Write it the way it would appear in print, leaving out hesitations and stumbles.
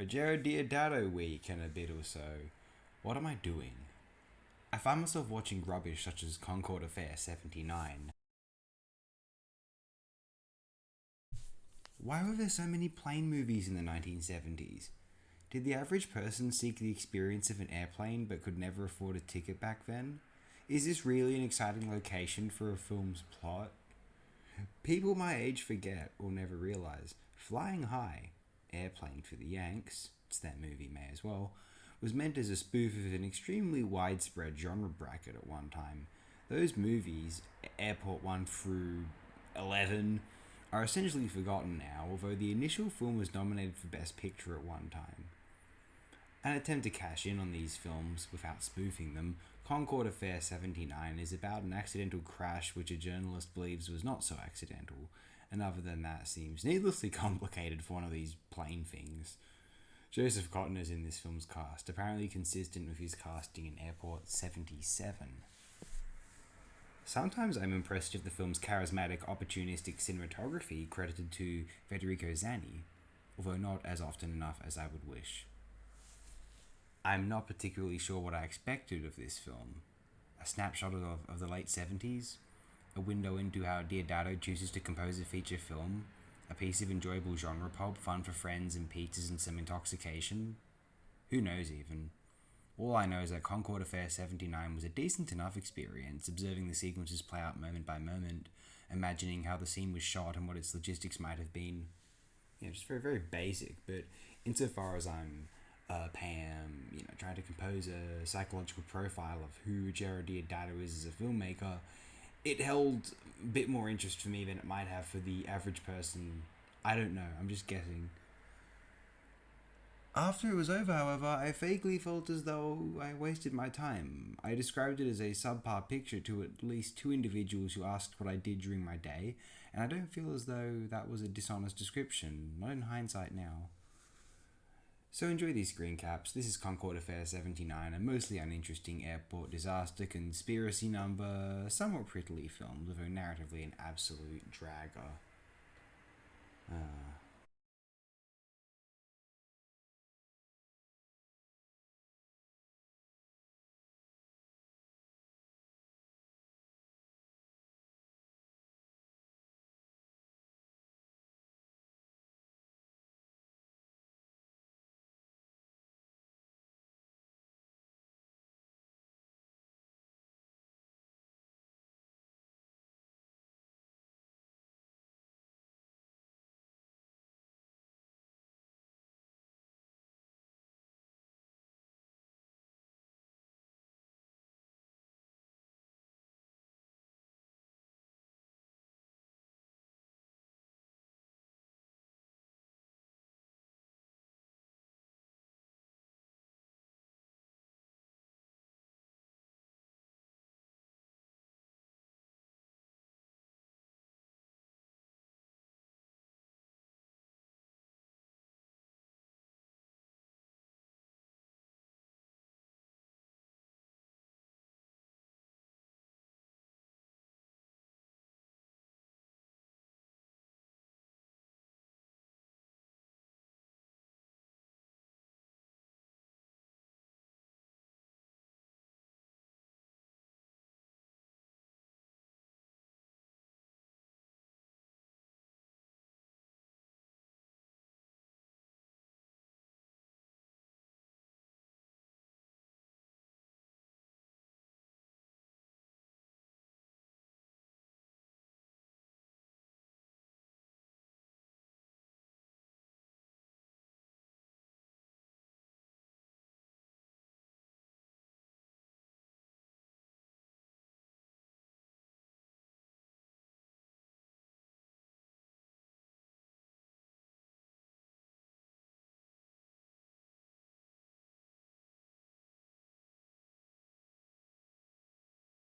Ruggero Deodato week and a bit or so. What am I doing? I find myself watching rubbish such as Concorde Affaire 79. Why were there so many plane movies in the 1970s? Did the average person seek the experience of an airplane but could never afford a ticket back then? Is this really an exciting location for a film's plot? People my age forget or never realize Flying High, Airplane for the Yanks, it's that movie, may as well, was meant as a spoof of an extremely widespread genre bracket at one time. Those movies, Airport 1 through 11, are essentially forgotten now, although the initial film was nominated for Best Picture at one time. An attempt to cash in on these films without spoofing them, Concorde Affaire 79 is about an accidental crash which a journalist believes was not so accidental, and other than that seems needlessly complicated for one of these plain things. Joseph Cotton is in this film's cast, apparently consistent with his casting in Airport 77. Sometimes I'm impressed with the film's charismatic, opportunistic cinematography credited to Federico Zanni, although not as often enough as I would wish. I'm not particularly sure what I expected of this film. A snapshot of the late 70s? A window into how Deodato chooses to compose a feature film? A piece of enjoyable genre pulp, fun for friends and pizzas and some intoxication? Who knows even? All I know is that Concorde Affaire 79 was a decent enough experience, observing the sequences play out moment by moment, imagining how the scene was shot and what its logistics might have been. Just very, very basic, but insofar as I'm Pam, trying to compose a psychological profile of who Ruggero Deodato is as a filmmaker, it held a bit more interest for me than it might have for the average person. I don't know, I'm just guessing. After it was over, however, I vaguely felt as though I wasted my time. I described it as a subpar picture to at least two individuals who asked what I did during my day, and I don't feel as though that was a dishonest description, not in hindsight now. So enjoy these screen caps. This is Concorde Affaire 79, a mostly uninteresting airport disaster conspiracy number, somewhat prettily filmed, although narratively an absolute dragger.